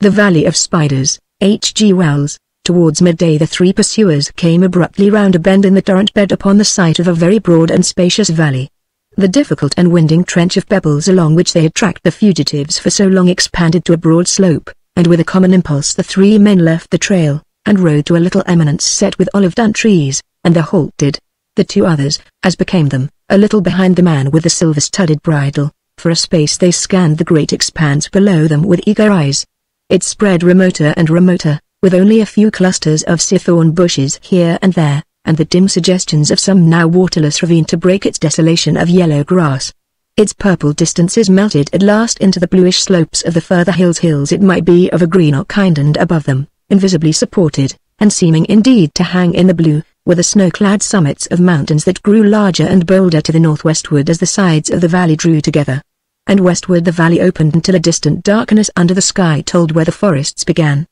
The Valley of Spiders, H.G. Wells. Towards midday the three pursuers came abruptly round a bend in the torrent bed upon the site of a very broad and spacious valley. The difficult and winding trench of pebbles along which they had tracked the fugitives for so long expanded to a broad slope, and with a common impulse the three men left the trail, and rode to a little eminence set with olive-dun trees, and there halted. The two others, as became them, a little behind the man with the silver-studded bridle. For a space they scanned the great expanse below them with eager eyes. It spread remoter and remoter, with only a few clusters of seathorn bushes here and there, and the dim suggestions of some now waterless ravine to break its desolation of yellow grass. Its purple distances melted at last into the bluish slopes of the further hills it might be of a greenock kind, and above them, invisibly supported, and seeming indeed to hang in the blue, were the snow-clad summits of mountains that grew larger and bolder to the northwestward as the sides of the valley drew together. And westward the valley opened until a distant darkness under the sky told where the forests began.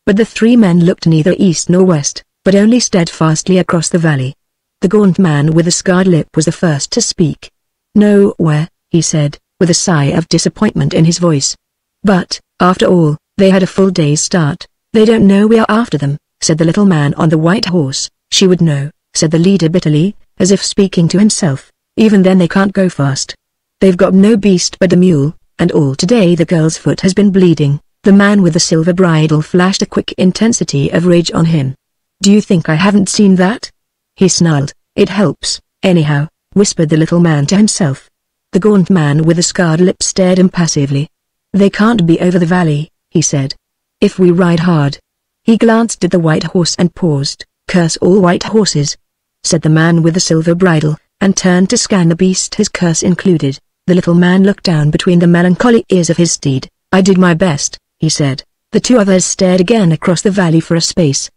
But the three men looked neither east nor west, but only steadfastly across the valley. The gaunt man with the scarred lip was the first to speak. "Nowhere," he said, with a sigh of disappointment in his voice. "But, after all, they had a full day's start." "They don't know we are after them," said the little man on the white horse. "She would know," said the leader bitterly, as if speaking to himself. "Even then they can't go fast. They've got no beast but a mule, and all today the girl's foot has been bleeding." The man with the silver bridle flashed a quick intensity of rage on him. "Do you think I haven't seen that?" he snarled. "It helps, anyhow," whispered the little man to himself. The gaunt man with the scarred lip stared impassively. "They can't be over the valley," he said. "If we ride hard." He glanced at the white horse and paused. "Curse all white horses," said the man with the silver bridle, and turned to scan the beast, his curse included. The little man looked down between the melancholy ears of his steed. "I did my best," he said. The two others stared again across the valley for a space.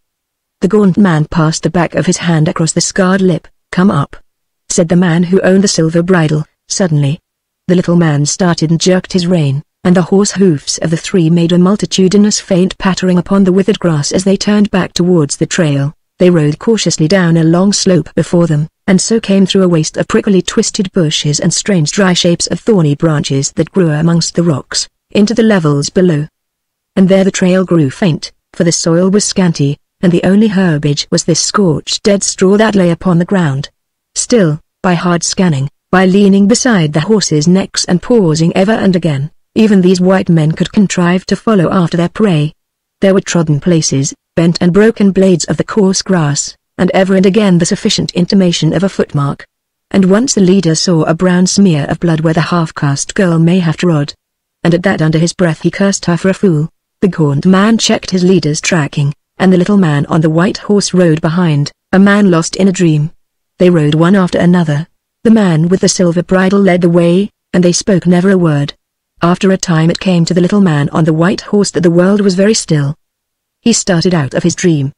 The gaunt man passed the back of his hand across the scarred lip. "Come up," said the man who owned the silver bridle, suddenly. The little man started and jerked his rein, and the horse hoofs of the three made a multitudinous faint pattering upon the withered grass as they turned back towards the trail. They rode cautiously down a long slope before them, and so came through a waste of prickly twisted bushes and strange dry shapes of thorny branches that grew amongst the rocks, into the levels below. And there the trail grew faint, for the soil was scanty, and the only herbage was this scorched dead straw that lay upon the ground. Still, by hard scanning, by leaning beside the horses' necks and pausing ever and again, even these white men could contrive to follow after their prey. There were trodden places, bent and broken blades of the coarse grass, and ever and again the sufficient intimation of a footmark. And once the leader saw a brown smear of blood where the half-caste girl may have trod. And at that under his breath he cursed her for a fool. The gaunt man checked his leader's tracking, and the little man on the white horse rode behind, a man lost in a dream. They rode one after another. The man with the silver bridle led the way, and they spoke never a word. After a time it came to the little man on the white horse that the world was very still. He started out of his dream.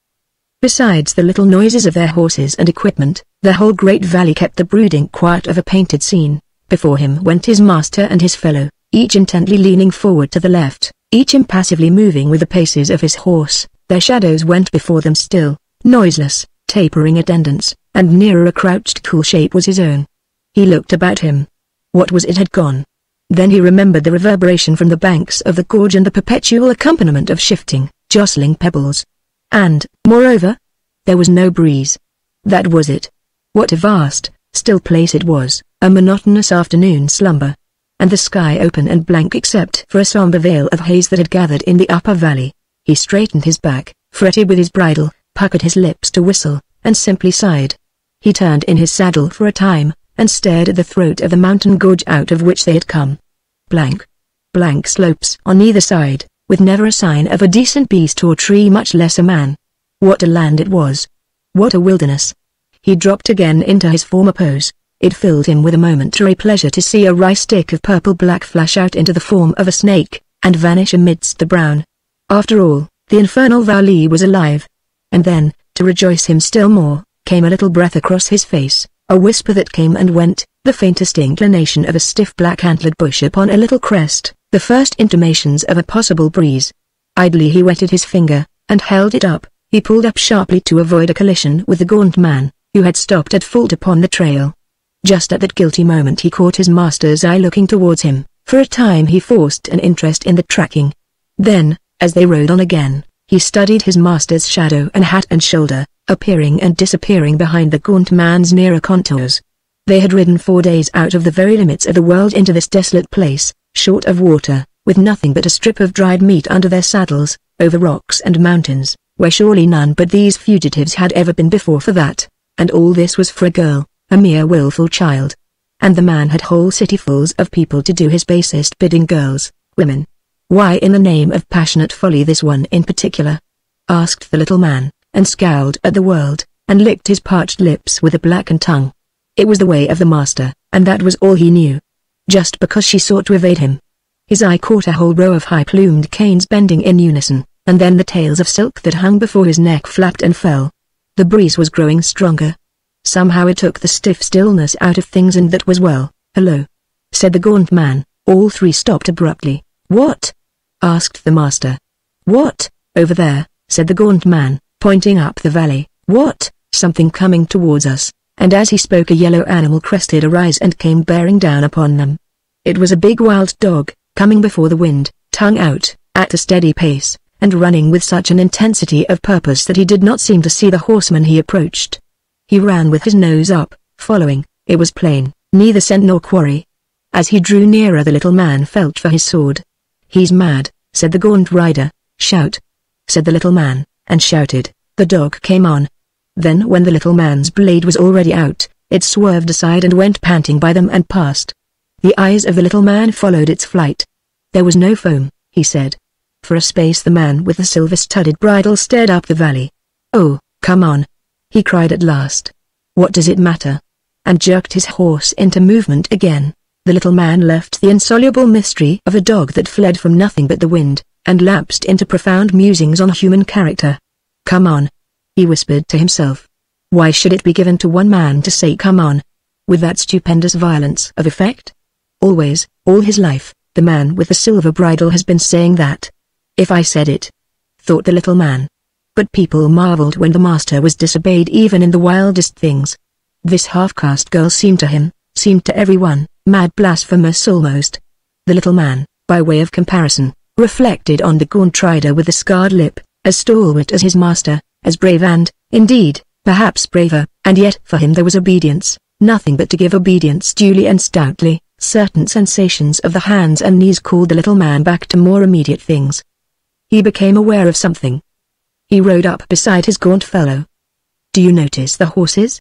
Besides the little noises of their horses and equipment, the whole great valley kept the brooding quiet of a painted scene. Before him went his master and his fellow, each intently leaning forward to the left, each impassively moving with the paces of his horse. Their shadows went before them still, noiseless, tapering attendants, and nearer a crouched cool shape was his own. He looked about him. What was it had gone? Then he remembered the reverberation from the banks of the gorge and the perpetual accompaniment of shifting, jostling pebbles. And, moreover, there was no breeze. That was it. What a vast, still place it was, a monotonous afternoon slumber. And the sky open and blank except for a somber veil of haze that had gathered in the upper valley. He straightened his back, fretted with his bridle, puckered his lips to whistle, and simply sighed. He turned in his saddle for a time, and stared at the throat of the mountain gorge out of which they had come. Blank slopes on either side, with never a sign of a decent beast or tree, much less a man. What a land it was! What a wilderness! He dropped again into his former pose. It filled him with a momentary pleasure to see a rye stick of purple-black flash out into the form of a snake, and vanish amidst the brown. After all, the infernal valley was alive. And then, to rejoice him still more, came a little breath across his face, a whisper that came and went, the faintest inclination of a stiff black-antlered bush upon a little crest, the first intimations of a possible breeze. Idly he wetted his finger, and held it up. He pulled up sharply to avoid a collision with the gaunt man, who had stopped at fault upon the trail. Just at that guilty moment he caught his master's eye looking towards him. For a time he forced an interest in the tracking. Then, As they rode on again, he studied his master's shadow and hat and shoulder, appearing and disappearing behind the gaunt man's nearer contours. They had ridden 4 days out of the very limits of the world into this desolate place, short of water, with nothing but a strip of dried meat under their saddles, over rocks and mountains, where surely none but these fugitives had ever been before for that. And all this was for a girl, a mere willful child. And the man had whole cityfuls of people to do his basest bidding. Girls, women. Why in the name of passionate folly this one in particular? Asked the little man, and scowled at the world, and licked his parched lips with a blackened tongue. It was the way of the master, and that was all he knew. Just because she sought to evade him. His eye caught a whole row of high-plumed canes bending in unison, and then the tails of silk that hung before his neck flapped and fell. The breeze was growing stronger. Somehow it took the stiff stillness out of things, and that was well. "Hello," said the gaunt man. All three stopped abruptly. "What?" asked the master. "What, over there," said the gaunt man, pointing up the valley. "What, something coming towards us." And as he spoke a yellow animal crested a rise and came bearing down upon them. It was a big wild dog, coming before the wind, tongue out, at a steady pace, and running with such an intensity of purpose that he did not seem to see the horseman he approached. He ran with his nose up, following, it was plain, neither scent nor quarry. As he drew nearer the little man felt for his sword. "He's mad," said the gaunt rider. "Shout," said the little man, and shouted. The dog came on. Then when the little man's blade was already out, it swerved aside and went panting by them and past. The eyes of the little man followed its flight. "There was no foam," he said. For a space the man with the silver-studded bridle stared up the valley. "Oh, come on," he cried at last. "What does it matter?" and jerked his horse into movement again. The little man left the insoluble mystery of a dog that fled from nothing but the wind, and lapsed into profound musings on human character. "Come on," he whispered to himself. Why should it be given to one man to say "come on"? With that stupendous violence of effect? Always, all his life, the man with the silver bridle has been saying that. "If I said it," thought the little man. But people marveled when the master was disobeyed even in the wildest things. This half-caste girl seemed to him, seemed to everyone, mad blasphemous almost. The little man, by way of comparison, reflected on the gaunt rider with the scarred lip, as stalwart as his master, as brave and, indeed, perhaps braver, and yet for him there was obedience, nothing but to give obedience duly and stoutly. Certain sensations of the hands and knees called the little man back to more immediate things. He became aware of something. He rode up beside his gaunt fellow. "Do you notice the horses?"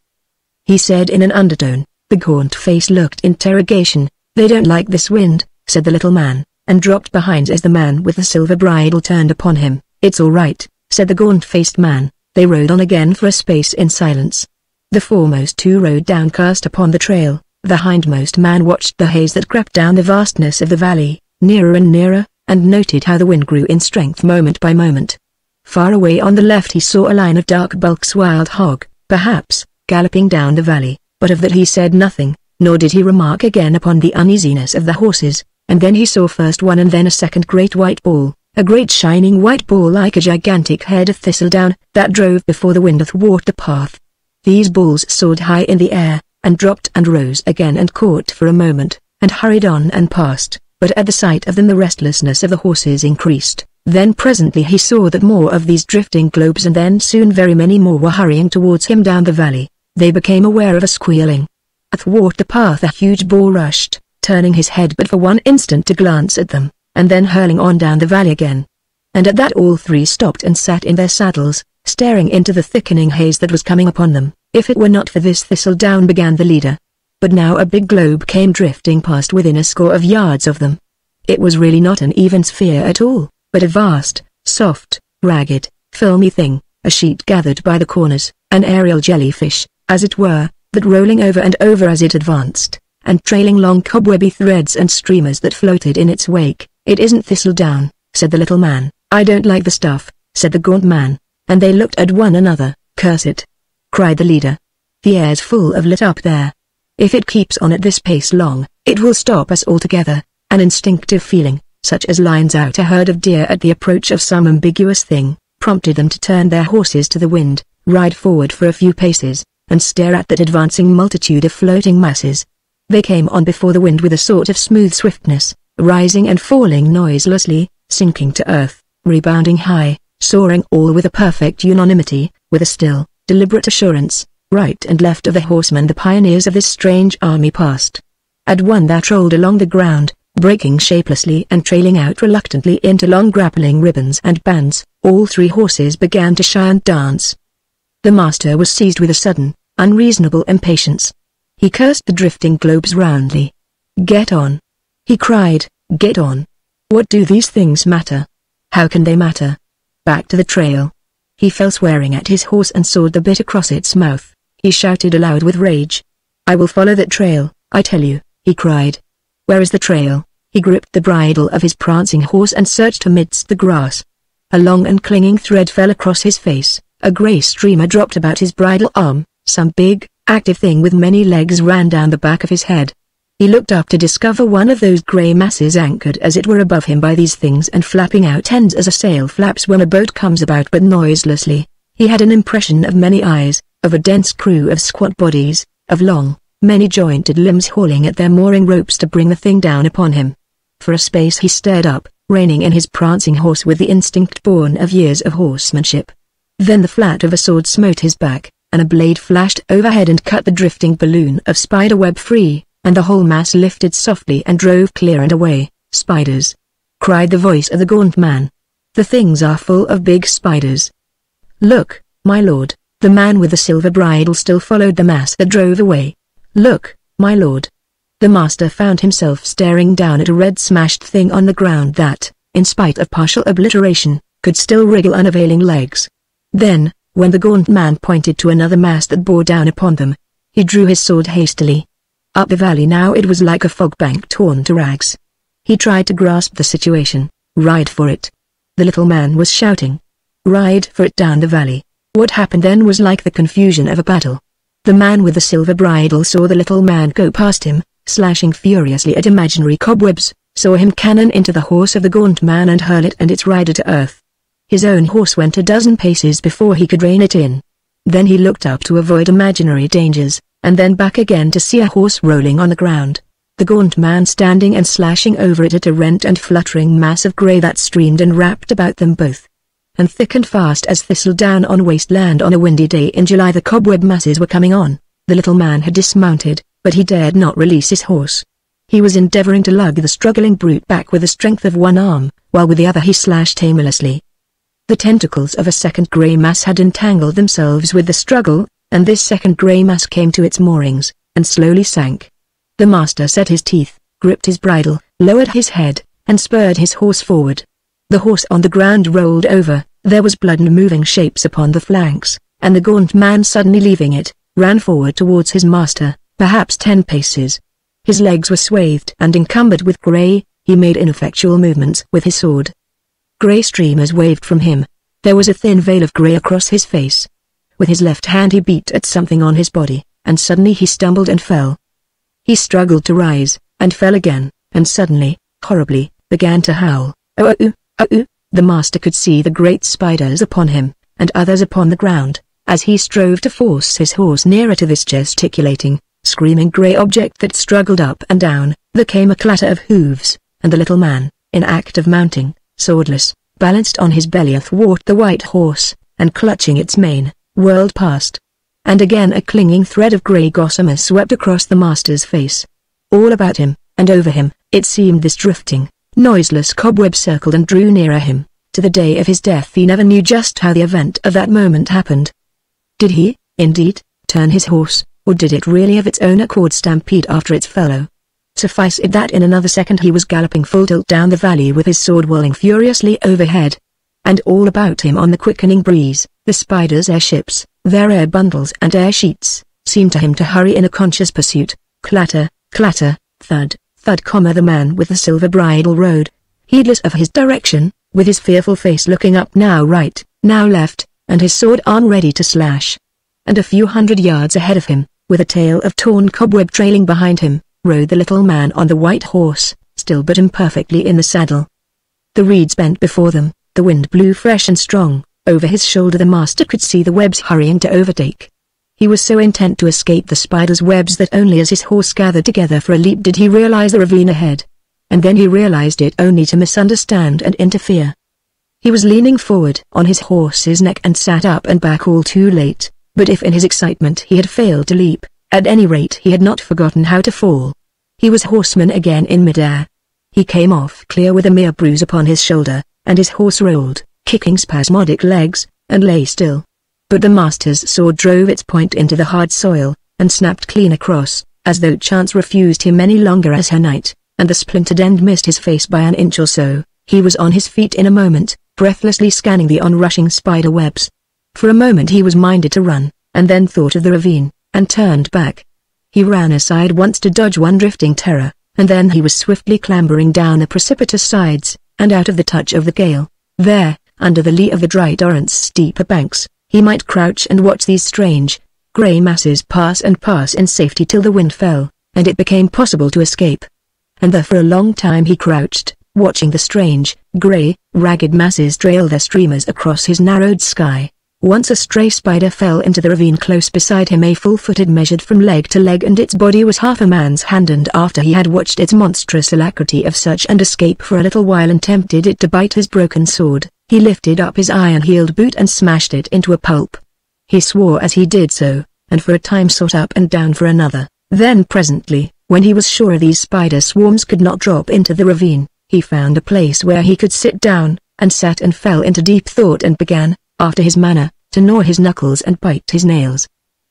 he said in an undertone. The gaunt face looked interrogation. "They don't like this wind," said the little man, and dropped behind as the man with the silver bridle turned upon him. "It's all right," said the gaunt-faced man. They rode on again for a space in silence. The foremost two rode downcast upon the trail. The hindmost man watched the haze that crept down the vastness of the valley, nearer and nearer, and noted how the wind grew in strength moment by moment. Far away on the left he saw a line of dark bulks, wild hog, perhaps, galloping down the valley, but of that he said nothing, nor did he remark again upon the uneasiness of the horses. And then he saw first one and then a second great white ball, a great shining white ball like a gigantic head of thistledown, that drove before the wind athwart the path. These balls soared high in the air, and dropped and rose again and caught for a moment, and hurried on and passed, but at the sight of them the restlessness of the horses increased. Then presently he saw that more of these drifting globes, and then soon very many more were hurrying towards him down the valley. They became aware of a squealing. Athwart the path a huge ball rushed, turning his head but for one instant to glance at them, and then hurling on down the valley again. And at that all three stopped and sat in their saddles, staring into the thickening haze that was coming upon them. "If it were not for this thistledown," began the leader. But now a big globe came drifting past within a score of yards of them. It was really not an even sphere at all, but a vast, soft, ragged, filmy thing, a sheet gathered by the corners, an aerial jellyfish, as it were, that rolling over and over as it advanced, and trailing long cobwebby threads and streamers that floated in its wake. "It isn't thistledown," said the little man. "I don't like the stuff," said the gaunt man, and they looked at one another. "Curse it!" cried the leader. "The air's full of lit up there. If it keeps on at this pace long, it will stop us altogether." An instinctive feeling, such as lines out a herd of deer at the approach of some ambiguous thing, prompted them to turn their horses to the wind, ride forward for a few paces, and stare at that advancing multitude of floating masses. They came on before the wind with a sort of smooth swiftness, rising and falling noiselessly, sinking to earth, rebounding high, soaring all with a perfect unanimity, with a still, deliberate assurance. Right and left of the horsemen the pioneers of this strange army passed. At one that rolled along the ground, breaking shapelessly and trailing out reluctantly into long grappling ribbons and bands, all three horses began to shy and dance. The master was seized with a sudden, unreasonable impatience. He cursed the drifting globes roundly. "Get on!" he cried, "get on! What do these things matter? How can they matter? Back to the trail!" He fell swearing at his horse and sawed the bit across its mouth. He shouted aloud with rage. "I will follow that trail, I tell you," he cried. "Where is the trail?" He gripped the bridle of his prancing horse and searched amidst the grass. A long and clinging thread fell across his face, a grey streamer dropped about his bridle arm, some big, active thing with many legs ran down the back of his head. He looked up to discover one of those grey masses anchored as it were above him by these things and flapping out ends as a sail flaps when a boat comes about but noiselessly. He had an impression of many eyes, of a dense crew of squat bodies, of long, many-jointed limbs hauling at their mooring ropes to bring the thing down upon him. For a space he stared up, reining in his prancing horse with the instinct born of years of horsemanship. Then the flat of a sword smote his back, and a blade flashed overhead and cut the drifting balloon of spiderweb free, and the whole mass lifted softly and drove clear and away. "Spiders!" cried the voice of the gaunt man. "The things are full of big spiders." "Look, my lord." The man with the silver bridle still followed the mass that drove away. "Look, my lord." The master found himself staring down at a red smashed thing on the ground that, in spite of partial obliteration, could still wriggle unavailing legs. Then, when the gaunt man pointed to another mass that bore down upon them, he drew his sword hastily. Up the valley now it was like a fog bank torn to rags. He tried to grasp the situation. "Ride for it!" the little man was shouting. "Ride for it down the valley!" What happened then was like the confusion of a battle. The man with the silver bridle saw the little man go past him, slashing furiously at imaginary cobwebs, saw him cannon into the horse of the gaunt man and hurl it and its rider to earth. His own horse went a dozen paces before he could rein it in. Then he looked up to avoid imaginary dangers, and then back again to see a horse rolling on the ground, the gaunt man standing and slashing over it at a rent and fluttering mass of grey that streamed and wrapped about them both. And thick and fast as thistledown on wasteland on a windy day in July the cobweb masses were coming on. The little man had dismounted, but he dared not release his horse. He was endeavoring to lug the struggling brute back with the strength of one arm, while with the other he slashed aimlessly. The tentacles of a second grey mass had entangled themselves with the struggle, and this second grey mass came to its moorings, and slowly sank. The master set his teeth, gripped his bridle, lowered his head, and spurred his horse forward. The horse on the ground rolled over, there was blood and moving shapes upon the flanks, and the gaunt man suddenly leaving it, ran forward towards his master, perhaps 10 paces. His legs were swathed and encumbered with grey, he made ineffectual movements with his sword. Grey streamers waved from him. There was a thin veil of grey across his face. With his left hand he beat at something on his body, and suddenly he stumbled and fell. He struggled to rise, and fell again, and suddenly, horribly, began to howl. "Oh, oh, oh, oh." The master could see the great spiders upon him, and others upon the ground, as he strove to force his horse nearer to this gesticulating, screaming grey object that struggled up and down. There came a clatter of hooves, and the little man, in act of mounting, swordless, balanced on his belly athwart the white horse, and clutching its mane, whirled past. And again a clinging thread of grey gossamer swept across the master's face. All about him, and over him, it seemed this drifting, noiseless cobweb circled and drew nearer him. To the day of his death he never knew just how the event of that moment happened. Did he, indeed, turn his horse, or did it really of its own accord stampede after its fellow? Suffice it that in another second he was galloping full tilt down the valley with his sword whirling furiously overhead. And all about him on the quickening breeze, the spiders' airships, their air bundles and air sheets, seemed to him to hurry in a conscious pursuit. Clatter, clatter, thud, thud, the man with the silver bridle rode, heedless of his direction, with his fearful face looking up now right, now left, and his sword arm ready to slash. And a few hundred yards ahead of him, with a tail of torn cobweb trailing behind him, rode the little man on the white horse, still but imperfectly in the saddle. The reeds bent before them, the wind blew fresh and strong. Over his shoulder the master could see the webs hurrying to overtake. He was so intent to escape the spider's webs that only as his horse gathered together for a leap did he realize the ravine ahead. And then he realized it only to misunderstand and interfere. He was leaning forward on his horse's neck and sat up and back all too late, but if in his excitement he had failed to leap, at any rate he had not forgotten how to fall. He was horseman again in midair. He came off clear with a mere bruise upon his shoulder, and his horse rolled, kicking spasmodic legs, and lay still. But the master's sword drove its point into the hard soil, and snapped clean across, as though chance refused him any longer as her knight, and the splintered end missed his face by an inch or so. He was on his feet in a moment, breathlessly scanning the onrushing spider webs. For a moment he was minded to run, and then thought of the ravine, and turned back. He ran aside once to dodge one drifting terror, and then he was swiftly clambering down the precipitous sides, and out of the touch of the gale. There, under the lee of the dry torrent's steeper banks, he might crouch and watch these strange, grey masses pass and pass in safety till the wind fell, and it became possible to escape. And there for a long time he crouched, watching the strange, grey, ragged masses trail their streamers across his narrowed sky. Once a stray spider fell into the ravine close beside him, a full-footed measured from leg to leg, and its body was half a man's hand, and after he had watched its monstrous alacrity of search and escape for a little while and tempted it to bite his broken sword, he lifted up his iron-heeled boot and smashed it into a pulp. He swore as he did so, and for a time sought up and down for another. Then presently, when he was sure these spider swarms could not drop into the ravine, he found a place where he could sit down, and sat and fell into deep thought and began, after his manner, to gnaw his knuckles and bite his nails.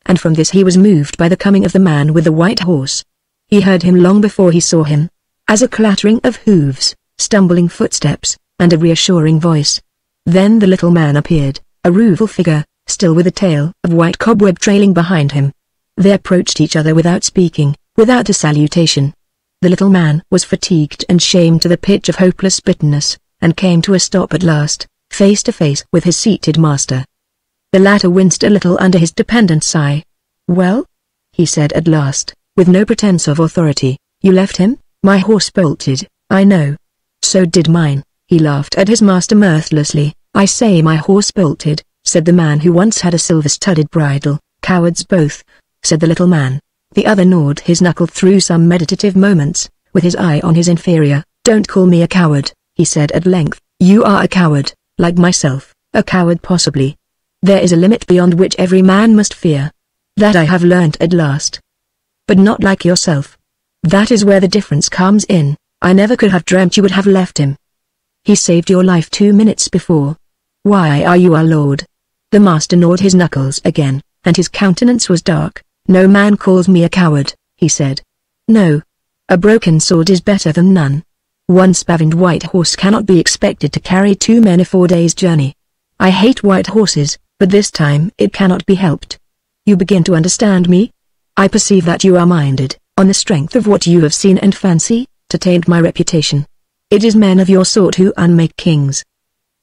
And from this he was moved by the coming of the man with the white horse. He heard him long before he saw him, as a clattering of hooves, stumbling footsteps, and a reassuring voice. Then the little man appeared, a rueful figure, still with a tail of white cobweb trailing behind him. They approached each other without speaking, without a salutation. The little man was fatigued and shamed to the pitch of hopeless bitterness, and came to a stop at last, face to face with his seated master. The latter winced a little under his dependent's sigh. "Well?" he said at last, with no pretense of authority. "You left him?" "My horse bolted, I know." "So did mine." He laughed at his master mirthlessly. "I say my horse bolted," said the man who once had a silver-studded bridle. "Cowards both," said the little man. The other gnawed his knuckle through some meditative moments, with his eye on his inferior. "Don't call me a coward," he said at length. "You are a coward, like myself, a coward possibly. There is a limit beyond which every man must fear. That I have learnt at last. But not like yourself. That is where the difference comes in. I never could have dreamt you would have left him. He saved your life 2 minutes before. Why are you our lord?" The master gnawed his knuckles again, and his countenance was dark. "No man calls me a coward," he said. "No. A broken sword is better than none. One spavined white horse cannot be expected to carry 2 men a 4 days' journey. I hate white horses, but this time it cannot be helped. You begin to understand me? I perceive that you are minded, on the strength of what you have seen and fancy, to taint my reputation. It is men of your sort who unmake kings.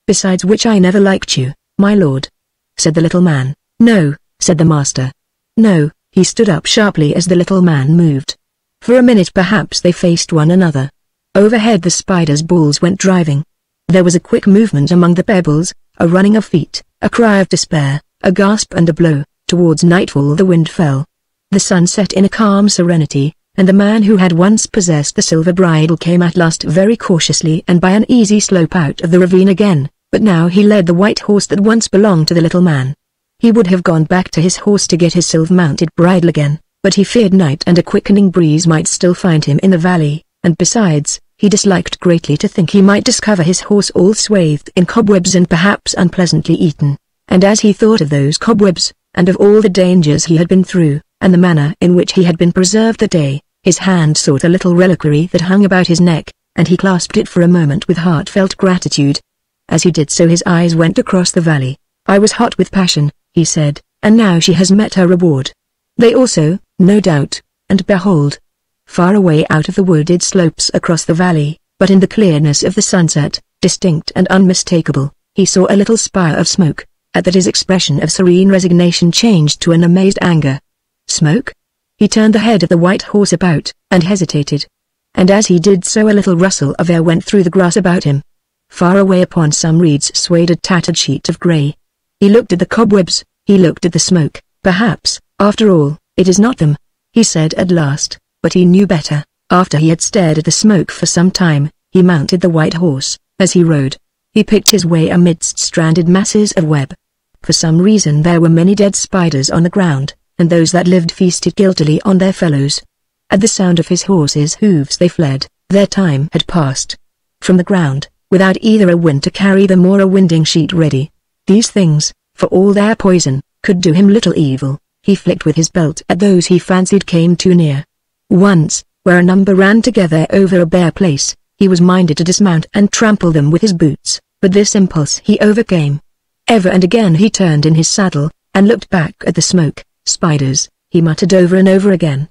Besides which I never liked you, my lord," said the little man. "No," said the master. "No." He stood up sharply as the little man moved. For a minute perhaps they faced one another. Overhead the spider's balls went driving. There was a quick movement among the pebbles, a running of feet, a cry of despair, a gasp and a blow. Towards nightfall the wind fell. The sun set in a calm serenity, and the man who had once possessed the silver bridle came at last very cautiously and by an easy slope out of the ravine again, but now he led the white horse that once belonged to the little man. He would have gone back to his horse to get his silver-mounted bridle again, but he feared night and a quickening breeze might still find him in the valley, and besides, he disliked greatly to think he might discover his horse all swathed in cobwebs and perhaps unpleasantly eaten. And as he thought of those cobwebs, and of all the dangers he had been through, and the manner in which he had been preserved that day, his hand sought a little reliquary that hung about his neck, and he clasped it for a moment with heartfelt gratitude. As he did so his eyes went across the valley. "I was hot with passion," he said, "and now she has met her reward. They also, no doubt, and behold." Far away out of the wooded slopes across the valley, but in the clearness of the sunset, distinct and unmistakable, he saw a little spire of smoke. At that his expression of serene resignation changed to an amazed anger. "Smoke?" He turned the head of the white horse about, and hesitated. And as he did so a little rustle of air went through the grass about him. Far away upon some reeds swayed a tattered sheet of grey. He looked at the cobwebs, he looked at the smoke. "Perhaps, after all, it is not them," he said at last, but he knew better. After he had stared at the smoke for some time, he mounted the white horse. As he rode, He picked his way amidst stranded masses of web. For some reason there were many dead spiders on the ground, and those that lived feasted guiltily on their fellows. At the sound of his horse's hooves they fled. Their time had passed. From the ground, without either a wind to carry them or a winding sheet ready, these things, for all their poison, could do him little evil. He flicked with his belt at those he fancied came too near. Once, where a number ran together over a bare place, he was minded to dismount and trample them with his boots, but this impulse he overcame. Ever and again he turned in his saddle, and looked back at the smoke. Spiders, he muttered over and over again.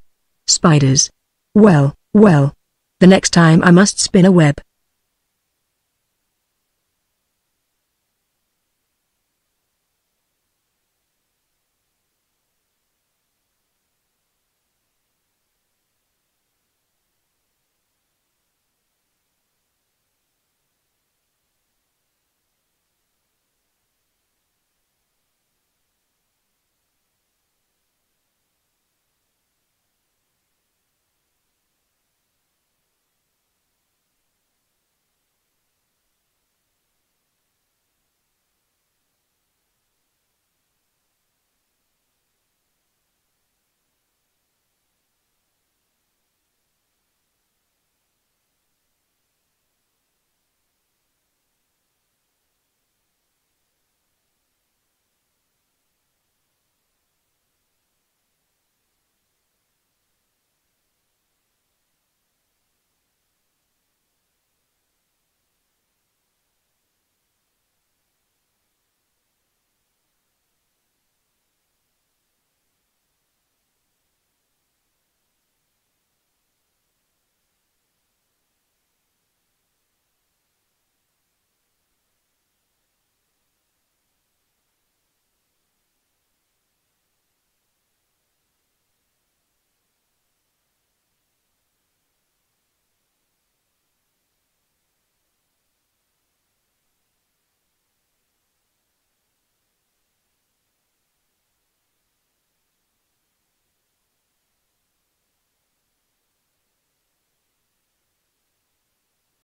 Spiders. Well, well. The next time I must spin a web.